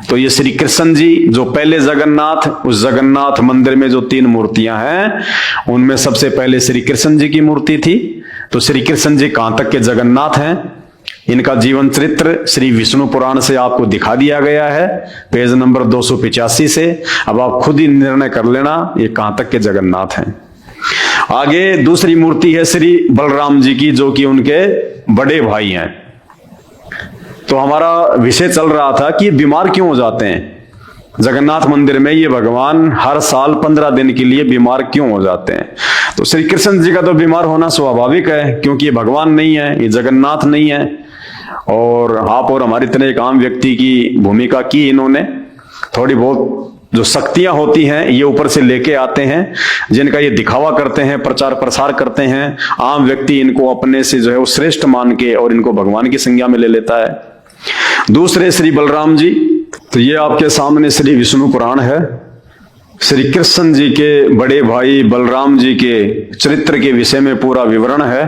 तो ये श्री कृष्ण जी जो पहले जगन्नाथ, उस जगन्नाथ मंदिर में जो 3 मूर्तियां हैं उनमें सबसे पहले श्री कृष्ण जी की मूर्ति थी। तो श्री कृष्ण जी कहां तक के जगन्नाथ हैं, इनका जीवन चरित्र श्री विष्णु पुराण से आपको दिखा दिया गया है, पेज नंबर 285 से। अब आप खुद ही निर्णय कर लेना ये कहां तक के जगन्नाथ हैं। आगे दूसरी मूर्ति है श्री बलराम जी की, जो कि उनके बड़े भाई हैं। तो हमारा विषय चल रहा था कि बीमार क्यों हो जाते हैं जगन्नाथ मंदिर में, ये भगवान हर साल 15 दिन के लिए बीमार क्यों हो जाते हैं। तो श्री कृष्ण जी का तो बीमार होना स्वाभाविक है, क्योंकि ये भगवान नहीं है, ये जगन्नाथ नहीं है। और आप और हमारी तरह एक आम व्यक्ति की भूमिका की इन्होंने। थोड़ी बहुत जो शक्तियां होती हैं ये ऊपर से लेके आते हैं, जिनका ये दिखावा करते हैं, प्रचार प्रसार करते हैं। आम व्यक्ति इनको अपने से जो है वो श्रेष्ठ मान के और इनको भगवान की संज्ञा में ले लेता है। दूसरे श्री बलराम जी, तो ये आपके सामने श्री विष्णु पुराण है। श्री कृष्ण जी के बड़े भाई बलराम जी के चरित्र के विषय में पूरा विवरण है।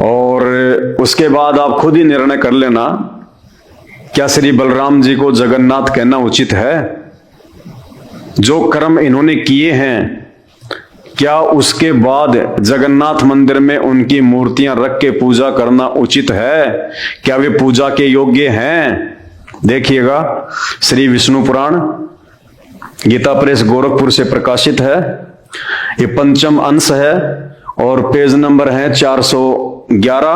और उसके बाद आप खुद ही निर्णय कर लेना, क्या श्री बलराम जी को जगन्नाथ कहना उचित है। जो कर्म इन्होंने किए हैं, क्या उसके बाद जगन्नाथ मंदिर में उनकी मूर्तियां रख के पूजा करना उचित है, क्या वे पूजा के योग्य हैं। देखिएगा श्री विष्णु पुराण गीता प्रेस गोरखपुर से प्रकाशित है, ये पंचम अंश है और पेज नंबर है 411।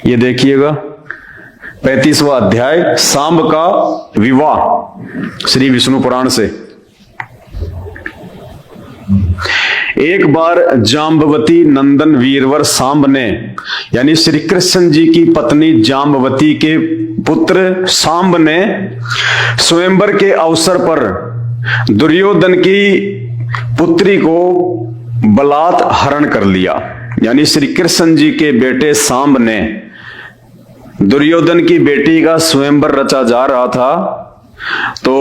ये देखिएगा 35वां अध्याय, सांब का विवाह, श्री विष्णु पुराण से। एक बार जाम्बवती नंदन वीरवर सांब ने, यानी श्री कृष्ण जी की पत्नी जाम्बवती के पुत्र सांब ने स्वयंवर के अवसर पर दुर्योधन की पुत्री को बलात् हरण कर लिया। यानी श्री कृष्ण जी के बेटे सांब ने दुर्योधन की बेटी का स्वयंवर रचा जा रहा था, तो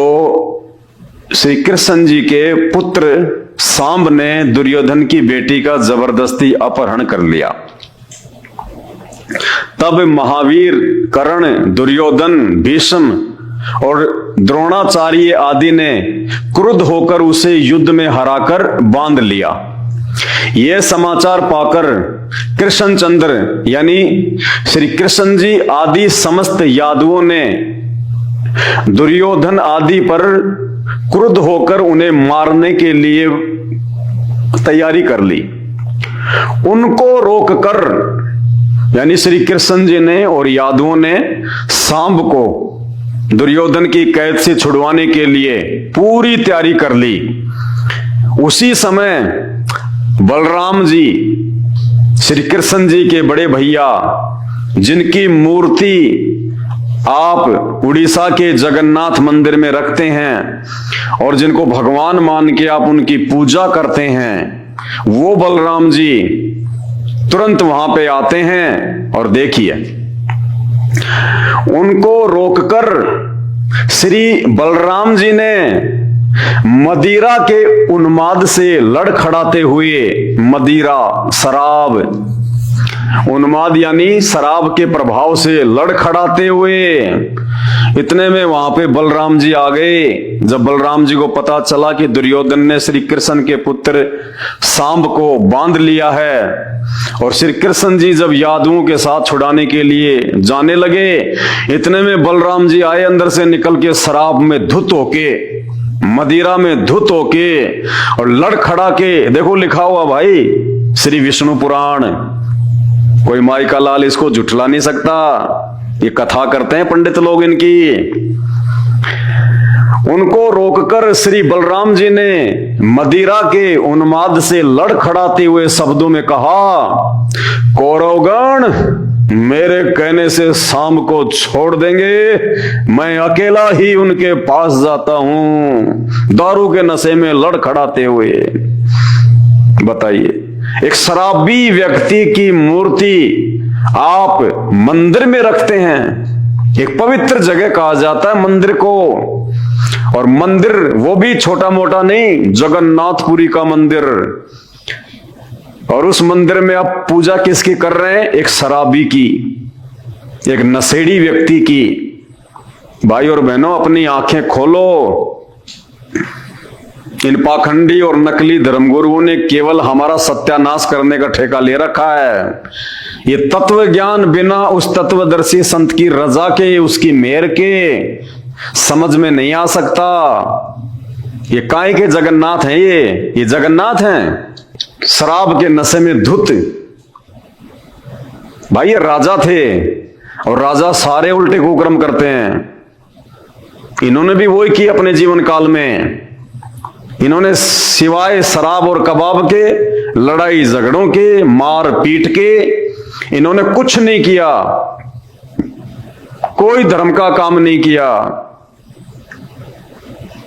श्री कृष्ण जी के पुत्र सांब ने दुर्योधन की बेटी का जबरदस्ती अपहरण कर लिया। तब महावीर, कर्ण, दुर्योधन, भीष्म और द्रोणाचार्य आदि ने क्रुद्ध होकर उसे युद्ध में हराकर बांध लिया। यह समाचार पाकर कृष्णचंद्र यानी श्री कृष्ण जी आदि समस्त यादवों ने दुर्योधन आदि पर क्रुद्ध होकर उन्हें मारने के लिए तैयारी कर ली। उनको रोककर, यानी श्री कृष्ण जी ने और यादवों ने सांब को दुर्योधन की कैद से छुड़वाने के लिए पूरी तैयारी कर ली। उसी समय बलराम जी, श्री कृष्ण जी के बड़े भैया, जिनकी मूर्ति आप उड़ीसा के जगन्नाथ मंदिर में रखते हैं और जिनको भगवान मान के आप उनकी पूजा करते हैं, वो बलराम जी तुरंत वहां पे आते हैं। और देखिए, उनको रोककर श्री बलराम जी ने मदिरा के उन्माद से लड़खड़ाते हुए, मदिरा शराब, उन्माद यानी शराब के प्रभाव से लड़खड़ाते हुए, इतने में वहां पे बलराम जी आ गए। जब बलराम जी को पता चला कि दुर्योधन ने श्री कृष्ण के पुत्र सांब को बांध लिया है, और श्री कृष्ण जी जब यादवों के साथ छुड़ाने के लिए जाने लगे, इतने में बलराम जी आए अंदर से निकल के, शराब में धुत होके, मदिरा में धुत होके और लड़खड़ा के। देखो लिखा हुआ भाई श्री विष्णु पुराण, कोई माई का लाल इसको झुठला नहीं सकता। ये कथा करते हैं पंडित लोग इनकी। उनको रोककर श्री बलराम जी ने मदिरा के उन्माद से लड़खड़ाते हुए शब्दों में कहा, कौरवगण, मेरे कहने से सांब को छोड़ देंगे, मैं अकेला ही उनके पास जाता हूं। दारू के नशे में लड़खड़ाते हुए। बताइए, एक शराबी व्यक्ति की मूर्ति आप मंदिर में रखते हैं। एक पवित्र जगह कहा जाता है मंदिर को, और मंदिर वो भी छोटा मोटा नहीं, जगन्नाथपुरी का मंदिर। और उस मंदिर में आप पूजा किसकी कर रहे हैं? एक शराबी की, एक नशेड़ी व्यक्ति की। भाई और बहनों, अपनी आंखें खोलो। इन पाखंडी और नकली धर्मगुरुओं ने केवल हमारा सत्यानाश करने का ठेका ले रखा है। ये तत्व ज्ञान बिना उस तत्वदर्शी संत की रजा के, उसकी मेहर के समझ में नहीं आ सकता। ये काय के जगन्नाथ हैं, ये जगन्नाथ हैं, शराब के नशे में धुत। भाई ये राजा थे, और राजा सारे उल्टे कुकर्म करते हैं। इन्होंने भी वही किया अपने जीवन काल में। इन्होंने सिवाय शराब और कबाब के, लड़ाई झगड़ों के, मार पीट के, इन्होंने कुछ नहीं किया। कोई धर्म का काम नहीं किया।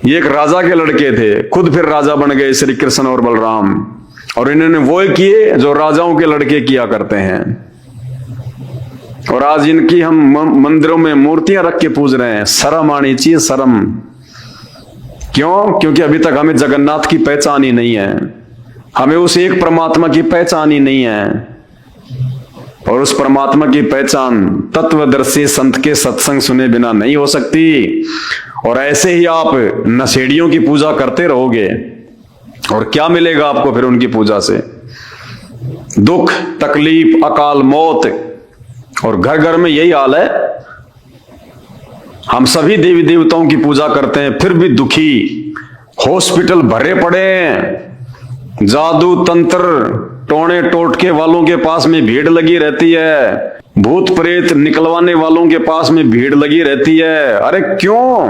ये एक राजा के लड़के थे, खुद फिर राजा बन गए श्री कृष्ण और बलराम, और इन्होंने वो किए जो राजाओं के लड़के किया करते हैं। और आज इनकी हम मंदिरों में मूर्तियां रख के पूज रहे हैं। शर्म आनी चाहिए, शर्म। क्यों? क्योंकि अभी तक हमें जगन्नाथ की पहचान ही नहीं है, हमें उस एक परमात्मा की पहचान ही नहीं है। और उस परमात्मा की पहचान तत्वदर्शी संत के सत्संग सुने बिना नहीं हो सकती। और ऐसे ही आप नशेड़ियों की पूजा करते रहोगे, और क्या मिलेगा आपको फिर उनकी पूजा से? दुख, तकलीफ, अकाल मौत। और घर घर में यही हाल है। हम सभी देवी देवताओं की पूजा करते हैं, फिर भी दुखी। हॉस्पिटल भरे पड़े हैं, जादू तंत्र टोने टोटके वालों के पास में भीड़ लगी रहती है, भूत प्रेत निकलवाने वालों के पास में भीड़ लगी रहती है। अरे क्यों?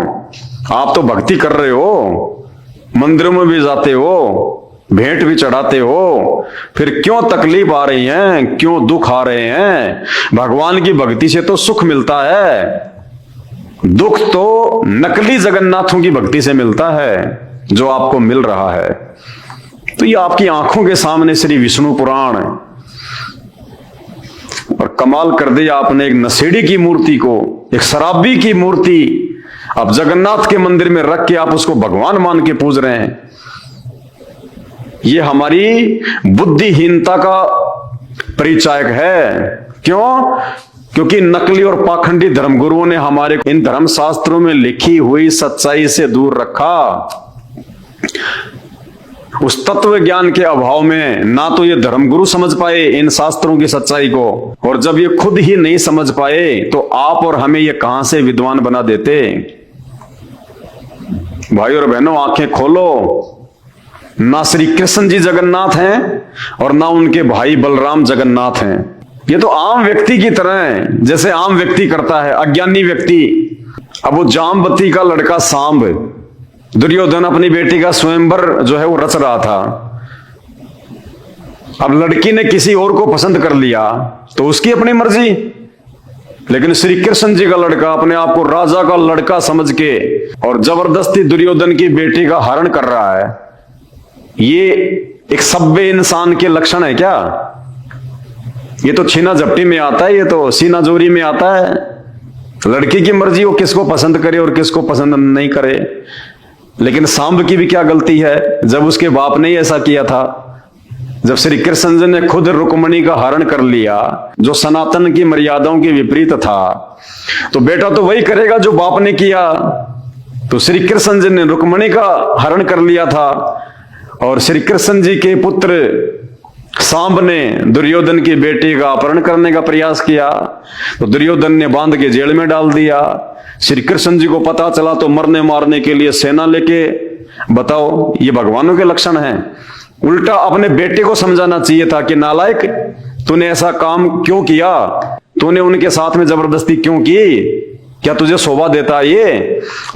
आप तो भक्ति कर रहे हो, मंदिरों में भी जाते हो, भेंट भी चढ़ाते हो, फिर क्यों तकलीफ आ रही है, क्यों दुख आ रहे हैं? भगवान की भक्ति से तो सुख मिलता है, दुख तो नकली जगन्नाथों की भक्ति से मिलता है जो आपको मिल रहा है। तो ये आपकी आंखों के सामने श्री विष्णु पुराण, और कमाल कर दिया आपने। एक नशेड़ी की मूर्ति को, एक शराबी की मूर्ति आप जगन्नाथ के मंदिर में रख के आप उसको भगवान मान के पूज रहे हैं। ये हमारी बुद्धिहीनता का परिचायक है। क्यों? क्योंकि नकली और पाखंडी धर्मगुरुओं ने हमारे इन धर्म शास्त्रों में लिखी हुई सच्चाई से दूर रखा। उस तत्व ज्ञान के अभाव में ना तो ये धर्मगुरु समझ पाए इन शास्त्रों की सच्चाई को, और जब ये खुद ही नहीं समझ पाए तो आप और हमें ये कहां से विद्वान बना देते। भाई और बहनों, आंखें खोलो। ना श्री कृष्ण जी जगन्नाथ हैं और ना उनके भाई बलराम जगन्नाथ हैं। ये तो आम व्यक्ति की तरह है, जैसे आम व्यक्ति करता है, अज्ञानी व्यक्ति। अब वो जामवती का लड़का सांब, दुर्योधन अपनी बेटी का स्वयंवर जो है वो रच रहा था। अब लड़की ने किसी और को पसंद कर लिया तो उसकी अपनी मर्जी, लेकिन श्री कृष्ण जी का लड़का अपने आप को राजा का लड़का समझ के और जबरदस्ती दुर्योधन की बेटी का हरण कर रहा है। ये एक सभ्य इंसान के लक्षण है क्या? ये तो छीना झपटी में आता है, ये तो सीना जोरी में आता है। लड़की की मर्जी, वो किसको पसंद करे और किसको पसंद नहीं करे। लेकिन सांब की भी क्या गलती है जब उसके बाप ने ही ऐसा किया था। जब श्री कृष्ण जी ने खुद रुक्मणी का हरण कर लिया, जो सनातन की मर्यादाओं के विपरीत था, तो बेटा तो वही करेगा जो बाप ने किया। तो श्री कृष्ण जी ने रुक्मणी का हरण कर लिया था, और श्री कृष्ण जी के पुत्र सांब ने दुर्योधन की बेटी का अपहरण करने का प्रयास किया, तो दुर्योधन ने बांध के जेल में डाल दिया। श्री कृष्ण जी को पता चला तो मरने मारने के लिए सेना लेके, बताओ ये भगवानों के लक्षण हैं। उल्टा अपने बेटे को समझाना चाहिए था कि नालायक, तूने ऐसा काम क्यों किया, तूने उनके साथ में जबरदस्ती क्यों की, क्या तुझे शोभा देता ये?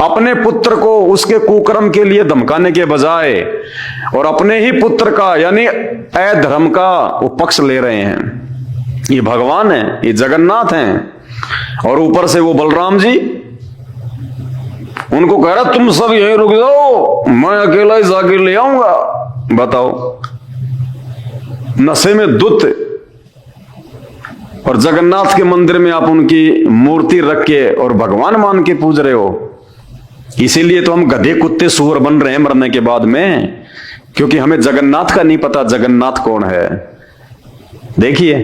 अपने पुत्र को उसके कुकर्म के लिए धमकाने के बजाय और अपने ही पुत्र का यानी अधर्म का वो पक्ष ले रहे हैं। ये भगवान है, ये जगन्नाथ हैं। और ऊपर से वो बलराम जी उनको कह रहा तुम सब यहीं रुक जाओ, मैं अकेला ही जाके ले आऊंगा। बताओ, नशे में दुत, और जगन्नाथ के मंदिर में आप उनकी मूर्ति रख के और भगवान मान के पूज रहे हो। इसीलिए तो हम गधे कुत्ते सूअर बन रहे हैं मरने के बाद में, क्योंकि हमें जगन्नाथ का नहीं पता जगन्नाथ कौन है। देखिए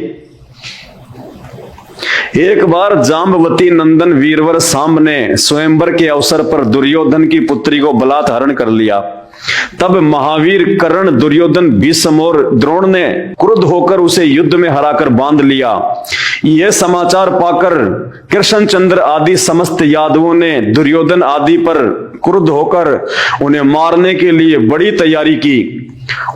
एक बार जाम्बवती नंदन वीरवर सांब ने स्वयंवर के अवसर पर दुर्योधन की पुत्री को बलात्कार कर लिया। तब महावीर कर्ण, दुर्योधन, भीष्म और द्रोण ने क्रुद्ध होकर उसे युद्ध में हराकर बांध लिया। यह समाचार पाकर कृष्णचंद्र आदि समस्त यादवों ने दुर्योधन आदि पर क्रुद्ध होकर उन्हें मारने के लिए बड़ी तैयारी की।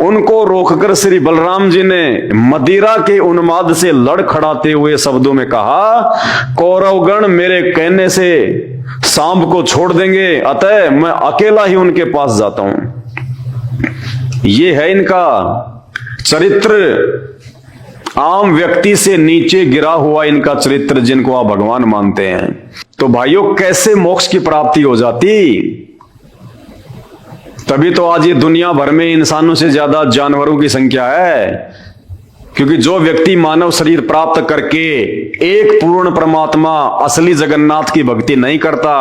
उनको रोककर श्री बलराम जी ने मदिरा के उन्माद से लड़खड़ाते हुए शब्दों में कहा, कौरवगण मेरे कहने से सांब को छोड़ देंगे, अतः मैं अकेला ही उनके पास जाता हूं। ये है इनका चरित्र, आम व्यक्ति से नीचे गिरा हुआ इनका चरित्र, जिनको आप भगवान मानते हैं। तो भाइयों, कैसे मोक्ष की प्राप्ति हो जाती? तभी तो आज ये दुनिया भर में इंसानों से ज्यादा जानवरों की संख्या है, क्योंकि जो व्यक्ति मानव शरीर प्राप्त करके एक पूर्ण परमात्मा असली जगन्नाथ की भक्ति नहीं करता,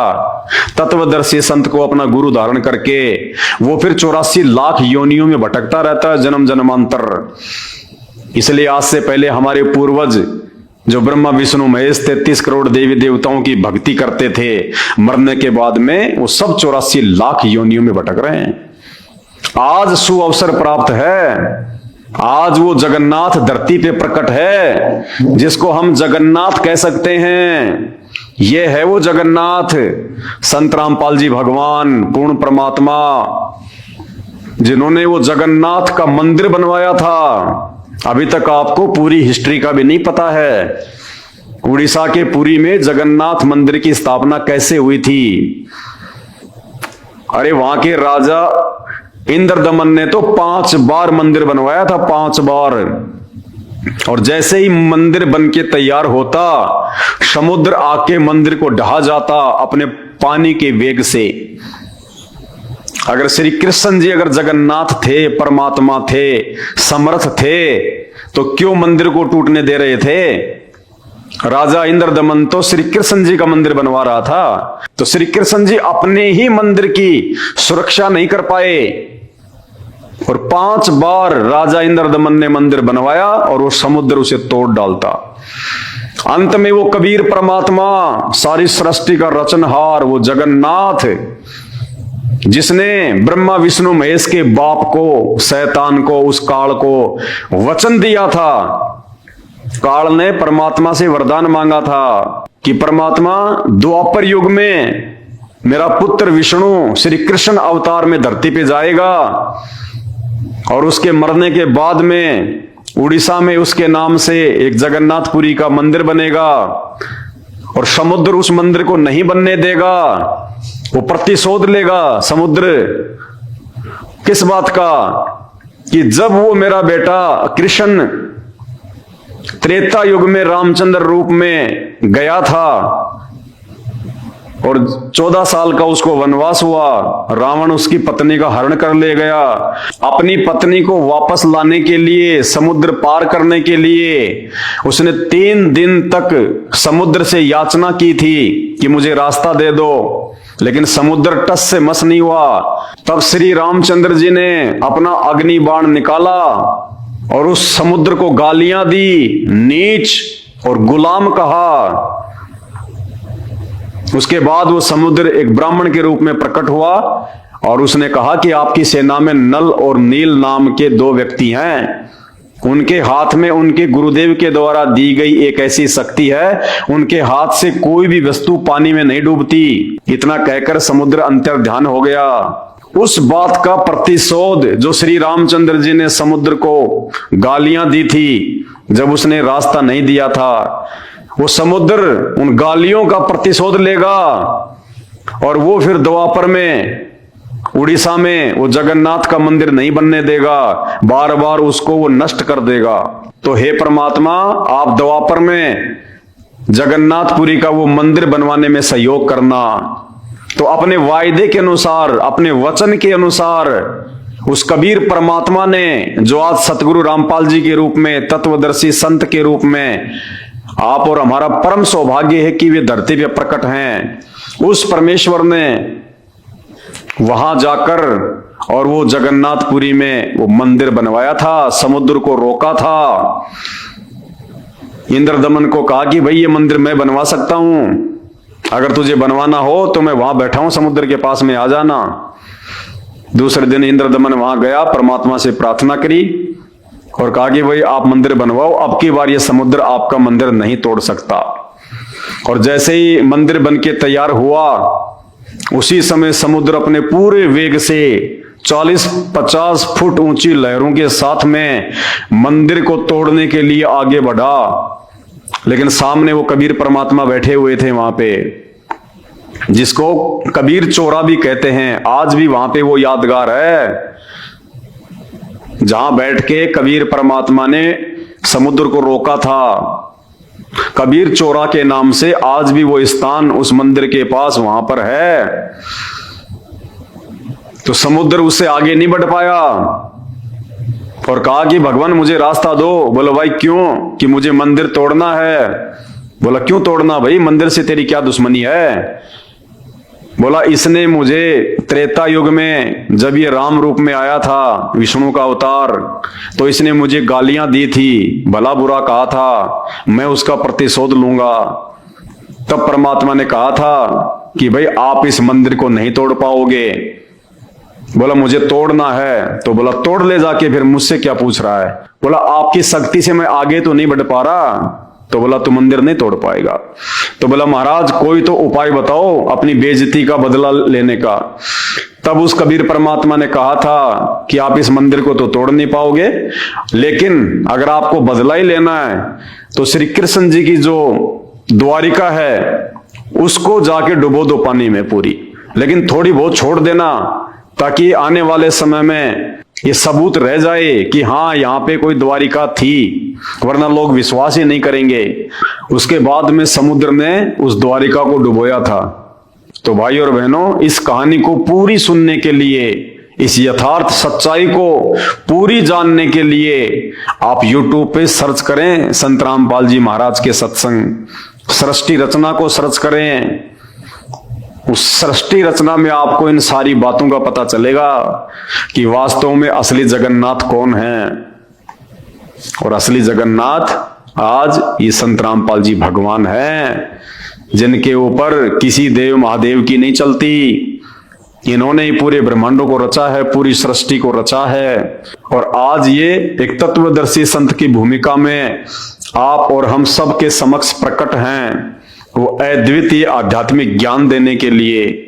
तत्वदर्शी संत को अपना गुरु धारण करके, वो फिर 84 लाख योनियों में भटकता रहता है जन्म जन्मांतर। इसलिए आज से पहले हमारे पूर्वज जो ब्रह्मा विष्णु महेश 33 करोड़ देवी देवताओं की भक्ति करते थे, मरने के बाद में वो सब 84 लाख योनियों में भटक रहे हैं। आज सुअवसर प्राप्त है, आज वो जगन्नाथ धरती पे प्रकट है, जिसको हम जगन्नाथ कह सकते हैं। ये है वो जगन्नाथ, संत रामपाल जी भगवान, पूर्ण परमात्मा, जिन्होंने वो जगन्नाथ का मंदिर बनवाया था। अभी तक आपको पूरी हिस्ट्री का भी नहीं पता है, उड़ीसा के पुरी में जगन्नाथ मंदिर की स्थापना कैसे हुई थी। अरे वहां के राजा इंद्रदमन ने तो 5 बार मंदिर बनवाया था, 5 बार। और जैसे ही मंदिर बन के तैयार होता, समुद्र आके मंदिर को ढहा जाता अपने पानी के वेग से। अगर श्री कृष्ण जी अगर जगन्नाथ थे, परमात्मा थे, समर्थ थे, तो क्यों मंदिर को टूटने दे रहे थे? राजा इंद्रदमन तो श्री कृष्ण जी का मंदिर बनवा रहा था, तो श्री कृष्ण जी अपने ही मंदिर की सुरक्षा नहीं कर पाए, और 5 बार राजा इंद्रदमन ने मंदिर बनवाया और वो समुद्र उसे तोड़ डालता। अंत में वो कबीर परमात्मा, सारी सृष्टि का रचनहार, वो जगन्नाथ, जिसने ब्रह्मा विष्णु महेश के बाप को, शैतान को, उस काल को वचन दिया था। काल ने परमात्मा से वरदान मांगा था कि परमात्मा, द्वापर युग में मेरा पुत्र विष्णु श्री कृष्ण अवतार में धरती पे जाएगा, और उसके मरने के बाद में उड़ीसा में उसके नाम से एक जगन्नाथपुरी का मंदिर बनेगा, और समुद्र उस मंदिर को नहीं बनने देगा, वो प्रतिशोध लेगा समुद्र। किस बात का? कि जब वो मेरा बेटा कृष्ण त्रेता युग में रामचंद्र रूप में गया था और 14 साल का उसको वनवास हुआ, रावण उसकी पत्नी का हरण कर ले गया। अपनी पत्नी को वापस लाने के लिए, समुद्र पार करने के लिए उसने 3 दिन तक समुद्र से याचना की थी कि मुझे रास्ता दे दो, लेकिन समुद्र टस से मस नहीं हुआ। तब श्री रामचंद्र जी ने अपना अग्नि बाण निकाला और उस समुद्र को गालियां दी, नीच और गुलाम कहा। उसके बाद वो समुद्र एक ब्राह्मण के रूप में प्रकट हुआ और उसने कहा कि आपकी सेना में नल और नील नाम के 2 व्यक्ति हैं, उनके हाथ में उनके गुरुदेव के द्वारा दी गई एक ऐसी शक्ति है, उनके हाथ से कोई भी वस्तु पानी में नहीं डूबती। इतना कहकर समुद्र अंतर्ध्यान हो गया। उस बात का प्रतिशोध जो श्री रामचंद्र जी ने समुद्र को गालियां दी थी जब उसने रास्ता नहीं दिया था, वो समुद्र उन गालियों का प्रतिशोध लेगा और वो फिर द्वापर में उड़ीसा में वो जगन्नाथ का मंदिर नहीं बनने देगा, बार बार उसको वो नष्ट कर देगा। तो हे परमात्मा, आप द्वापर में जगन्नाथपुरी का वो मंदिर बनवाने में सहयोग करना। तो अपने वायदे के अनुसार, अपने वचन के अनुसार उस कबीर परमात्मा ने, जो आज सतगुरु रामपाल जी के रूप में, तत्वदर्शी संत के रूप में आप और हमारा परम सौभाग्य है कि वे धरती पे प्रकट हैं, उस परमेश्वर ने वहां जाकर और वो जगन्नाथपुरी में वो मंदिर बनवाया था, समुद्र को रोका था। इंद्रदमन को कहा कि भाई ये मंदिर मैं बनवा सकता हूं, अगर तुझे बनवाना हो तो मैं वहां बैठा हूं समुद्र के पास में, आ जाना। दूसरे दिन इंद्रदमन वहां गया, परमात्मा से प्रार्थना करी और कहा कि भाई आप मंदिर बनवाओ, अब की बार ये समुद्र आपका मंदिर नहीं तोड़ सकता। और जैसे ही मंदिर बनके तैयार हुआ, उसी समय समुद्र अपने पूरे वेग से 40-50 फुट ऊंची लहरों के साथ में मंदिर को तोड़ने के लिए आगे बढ़ा। लेकिन सामने वो कबीर परमात्मा बैठे हुए थे वहां पे, जिसको कबीर चोरा भी कहते हैं। आज भी वहां पे वो यादगार है जहां बैठ के कबीर परमात्मा ने समुद्र को रोका था। कबीर चोरा के नाम से आज भी वो स्थान उस मंदिर के पास वहां पर है। तो समुद्र उससे आगे नहीं बढ़ पाया और कहा कि भगवान मुझे रास्ता दो। बोलो भाई क्यों? कि मुझे मंदिर तोड़ना है। बोला क्यों तोड़ना भाई, मंदिर से तेरी क्या दुश्मनी है? बोला इसने मुझे त्रेता युग में जब ये राम रूप में आया था, विष्णु का अवतार, तो इसने मुझे गालियां दी थी, भला बुरा कहा था, मैं उसका प्रतिशोध लूंगा। तब परमात्मा ने कहा था कि भाई आप इस मंदिर को नहीं तोड़ पाओगे। बोला मुझे तोड़ना है। तो बोला तोड़ ले जाके, फिर मुझसे क्या पूछ रहा है? बोला आपकी शक्ति से मैं आगे तो नहीं बढ़ पा रहा। तो बोला तू मंदिर नहीं तोड़ पाएगा। तो बोला महाराज कोई तो उपाय बताओ अपनी बेइज्जती का बदला लेने का। तब उस कबीर परमात्मा ने कहा था कि आप इस मंदिर को तो तोड़ नहीं पाओगे, लेकिन अगर आपको बदला ही लेना है तो श्री कृष्ण जी की जो द्वारिका है उसको जाके डुबो दो पानी में पूरी, लेकिन थोड़ी बहुत छोड़ देना, ताकि आने वाले समय में ये सबूत रह जाए कि हाँ यहाँ पे कोई द्वारिका थी, वरना लोग विश्वास ही नहीं करेंगे। उसके बाद में समुद्र ने उस द्वारिका को डुबोया था। तो भाई और बहनों, इस कहानी को पूरी सुनने के लिए, इस यथार्थ सच्चाई को पूरी जानने के लिए आप YouTube पे सर्च करें संत रामपाल जी महाराज के सत्संग, सृष्टि रचना को सर्च करें। उस सृष्टि रचना में आपको इन सारी बातों का पता चलेगा कि वास्तव में असली जगन्नाथ कौन है। और असली जगन्नाथ आज ये संत रामपाल जी भगवान हैं, जिनके ऊपर किसी देव महादेव की नहीं चलती। इन्होंने ही पूरे ब्रह्मांडों को रचा है, पूरी सृष्टि को रचा है। और आज ये एक तत्वदर्शी संत की भूमिका में आप और हम सब के समक्ष प्रकट हैं। वो अद्वितीय आध्यात्मिक ज्ञान देने के लिए,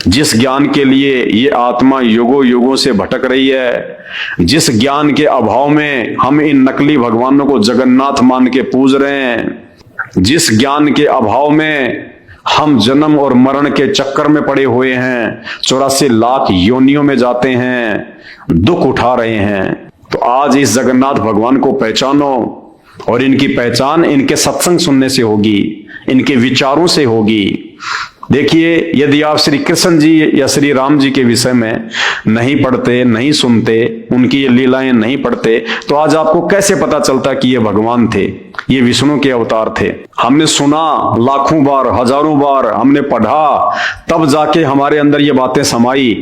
जिस ज्ञान के लिए ये आत्मा युगों युगों से भटक रही है, जिस ज्ञान के अभाव में हम इन नकली भगवानों को जगन्नाथ मान के पूज रहे हैं, जिस ज्ञान के अभाव में हम जन्म और मरण के चक्कर में पड़े हुए हैं, 84 लाख योनियों में जाते हैं, दुख उठा रहे हैं। तो आज इस जगन्नाथ भगवान को पहचानो, और इनकी पहचान इनके सत्संग सुनने से होगी, इनके विचारों से होगी। देखिए, यदि आप श्री कृष्ण जी या श्री राम जी के विषय में नहीं पढ़ते, नहीं सुनते, उनकी ये लीलाएं नहीं पढ़ते, तो आज आपको कैसे पता चलता कि ये भगवान थे, ये विष्णु के अवतार थे? हमने सुना लाखों बार, हजारों बार हमने पढ़ा, तब जाके हमारे अंदर ये बातें समाई।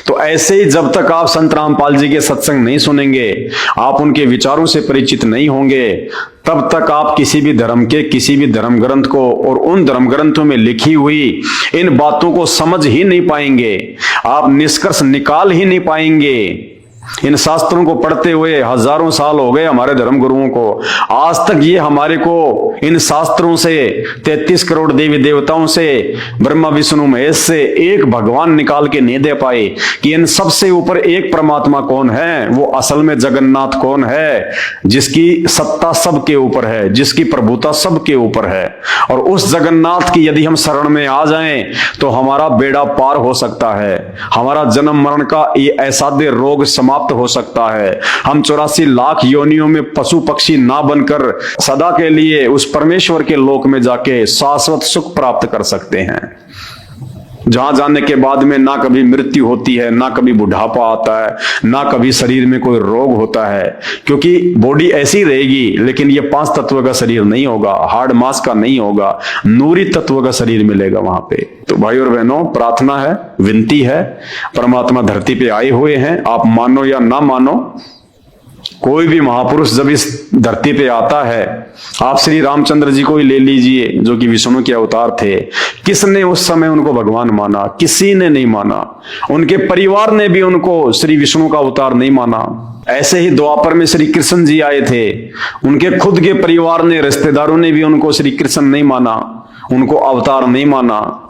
तो ऐसे ही जब तक आप संत रामपाल जी के सत्संग नहीं सुनेंगे, आप उनके विचारों से परिचित नहीं होंगे, तब तक आप किसी भी धर्म के किसी भी धर्म ग्रंथ को और उन धर्म ग्रंथों में लिखी हुई इन बातों को समझ ही नहीं पाएंगे, आप निष्कर्ष निकाल ही नहीं पाएंगे। इन शास्त्रों को पढ़ते हुए हजारों साल हो गए हमारे धर्म गुरुओं को, आज तक ये हमारे को इन शास्त्रों से, 33 करोड़ देवी देवताओं से, ब्रह्मा विष्णु महेश से एक भगवान निकाल के नहीं दे पाए कि इन सबसे ऊपर एक परमात्मा कौन है, वो असल में जगन्नाथ कौन है, जिसकी सत्ता सबके ऊपर है, जिसकी प्रभुता सबके ऊपर है। और उस जगन्नाथ की यदि हम शरण में आ जाएं तो हमारा बेड़ा पार हो सकता है, हमारा जन्म मरण का ये असाध्य रोग समाप्त हो सकता है। हम 84 लाख योनियों में पशु पक्षी ना बनकर सदा के लिए उस परमेश्वर के लोक में जाके शाश्वत सुख प्राप्त कर सकते हैं, जहां जाने के बाद में ना कभी मृत्यु होती है, ना कभी बुढ़ापा आता है, ना कभी शरीर में कोई रोग होता है, क्योंकि बॉडी ऐसी रहेगी, लेकिन ये 5 तत्व का शरीर नहीं होगा, हार्ड मास का नहीं होगा, नूरी तत्व का शरीर मिलेगा वहां पे। तो भाई और बहनों, प्रार्थना है, विनती है, परमात्मा धरती पे आए हुए हैं, आप मानो या ना मानो, कोई भी महापुरुष जब इस धरती पे आता है, आप श्री रामचंद्र जी को ही ले लीजिए जो कि विष्णु के अवतार थे, किसने उस समय उनको भगवान माना? किसी ने नहीं माना। उनके परिवार ने भी उनको श्री विष्णु का अवतार नहीं माना। ऐसे ही द्वापर में श्री कृष्ण जी आए थे, उनके खुद के परिवार ने, रिश्तेदारों ने भी उनको श्री कृष्ण नहीं माना, उनको अवतार नहीं माना।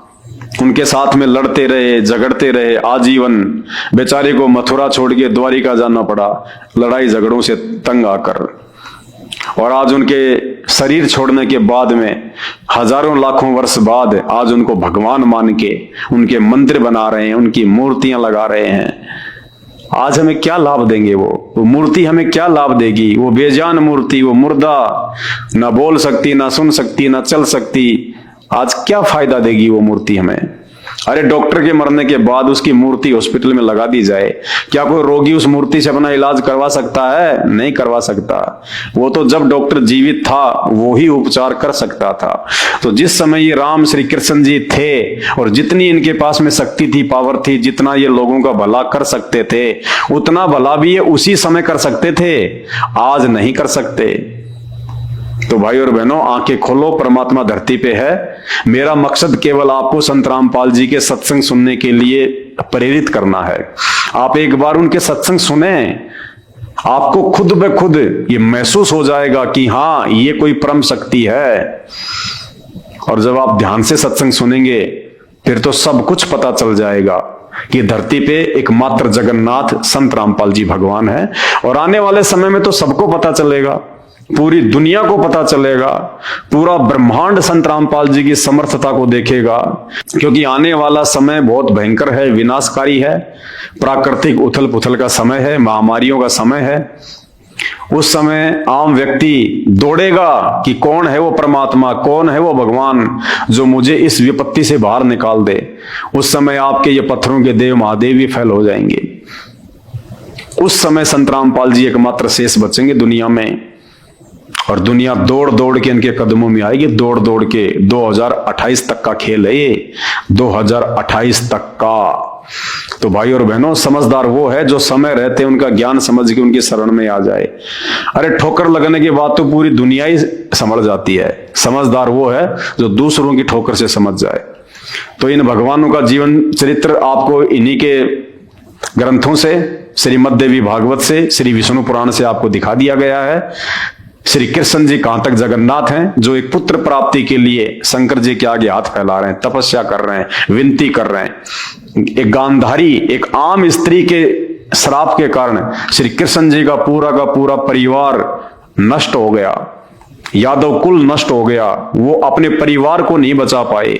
उनके साथ में लड़ते रहे, झगड़ते रहे आजीवन। बेचारे को मथुरा छोड़ के द्वारिका जाना पड़ा लड़ाई झगड़ों से तंग आकर। और आज उनके शरीर छोड़ने के बाद में हजारों लाखों वर्ष बाद आज उनको भगवान मान के उनके मंदिर बना रहे हैं, उनकी मूर्तियां लगा रहे हैं। आज हमें क्या लाभ देंगे? वो मूर्ति हमें क्या लाभ देगी? वो बेजान मूर्ति, वो मुर्दा, ना बोल सकती, ना सुन सकती, ना चल सकती, आज क्या फायदा देगी वो मूर्ति हमें? अरे डॉक्टर के मरने के बाद उसकी मूर्ति हॉस्पिटल में लगा दी जाए, क्या कोई रोगी उस मूर्ति से अपना इलाज करवा सकता है? नहीं करवा सकता। वो तो जब डॉक्टर जीवित था वो ही उपचार कर सकता था। तो जिस समय ये राम श्री कृष्ण जी थे और जितनी इनके पास में शक्ति थी, पावर थी, जितना ये लोगों का भला कर सकते थे, उतना भला भी ये उसी समय कर सकते थे, आज नहीं कर सकते। तो भाई और बहनों, आंखें खोलो, परमात्मा धरती पे है। मेरा मकसद केवल आपको संत रामपाल जी के सत्संग सुनने के लिए प्रेरित करना है। आप एक बार उनके सत्संग सुने, आपको खुद ब खुद ये महसूस हो जाएगा कि हाँ, ये कोई परम शक्ति है। और जब आप ध्यान से सत्संग सुनेंगे फिर तो सब कुछ पता चल जाएगा कि धरती पे एकमात्र जगन्नाथ संत रामपाल जी भगवान है। और आने वाले समय में तो सबको पता चलेगा, पूरी दुनिया को पता चलेगा, पूरा ब्रह्मांड संत रामपाल जी की समर्थता को देखेगा। क्योंकि आने वाला समय बहुत भयंकर है, विनाशकारी है, प्राकृतिक उथल पुथल का समय है, महामारियों का समय है। उस समय आम व्यक्ति दौड़ेगा कि कौन है वो परमात्मा, कौन है वो भगवान जो मुझे इस विपत्ति से बाहर निकाल दे। उस समय आपके ये पत्थरों के देव महादेव भी फैल हो जाएंगे। उस समय संत रामपाल जी एकमात्र शेष बचेंगे दुनिया में। और दुनिया दौड़ दौड़ के इनके कदमों में आएगी, दौड़ दौड़ के। 2028 तक का खेल है ये, 2028 तक का। तो भाई और बहनों, समझदार वो है जो समय रहते उनका ज्ञान समझ के उनकी शरण में आ जाए। अरे ठोकर लगने के बाद तो पूरी दुनिया ही संभल जाती है। समझदार वो है जो दूसरों की ठोकर से समझ जाए। तो इन भगवानों का जीवन चरित्र आपको इन्हीं के ग्रंथों से, श्रीमद् देवी भागवत से, श्री विष्णु पुराण से आपको दिखा दिया गया है। श्री कृष्ण जी कहां तक जगन्नाथ हैं, जो एक पुत्र प्राप्ति के लिए शंकर जी के आगे हाथ फैला रहे हैं, तपस्या कर रहे हैं, विनती कर रहे हैं। एक गांधारी, एक आम स्त्री के श्राप के कारण श्री कृष्ण जी का पूरा परिवार नष्ट हो गया, यादव कुल नष्ट हो गया। वो अपने परिवार को नहीं बचा पाए।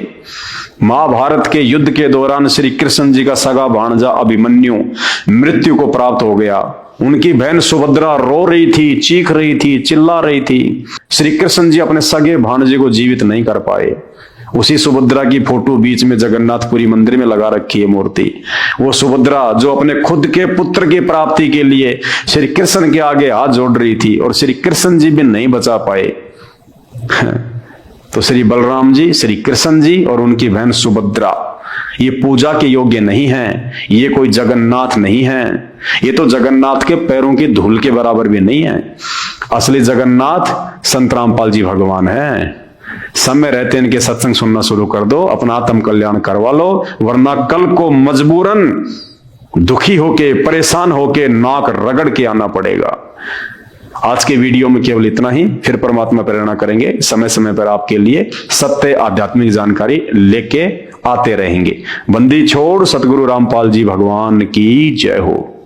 महाभारत के युद्ध के दौरान श्री कृष्ण जी का सगा भांजा अभिमन्यु मृत्यु को प्राप्त हो गया। उनकी बहन सुभद्रा रो रही थी, चीख रही थी, चिल्ला रही थी। श्री कृष्ण जी अपने सगे भांजे को जीवित नहीं कर पाए। उसी सुभद्रा की फोटो बीच में जगन्नाथपुरी मंदिर में लगा रखी है मूर्ति। वो सुभद्रा जो अपने खुद के पुत्र की प्राप्ति के लिए श्री कृष्ण के आगे हाथ जोड़ रही थी और श्री कृष्ण जी भी नहीं बचा पाए। तो श्री बलराम जी, श्री कृष्ण जी और उनकी बहन सुभद्रा ये पूजा के योग्य नहीं है। ये कोई जगन्नाथ नहीं है। ये तो जगन्नाथ के पैरों की धूल के बराबर भी नहीं है। असली जगन्नाथ संत रामपाल जी भगवान है। समय रहते इनके सत्संग सुनना शुरू कर दो, अपना आत्म कल्याण करवा लो, वरना कल को मजबूरन दुखी होके, परेशान होके, नाक रगड़ के आना पड़ेगा। आज के वीडियो में केवल इतना ही। फिर परमात्मा प्रेरणा करेंगे, समय समय पर आपके लिए सत्य आध्यात्मिक जानकारी लेके आते रहेंगे। बंदी छोड़ सतगुरु रामपाल जी भगवान की जय हो।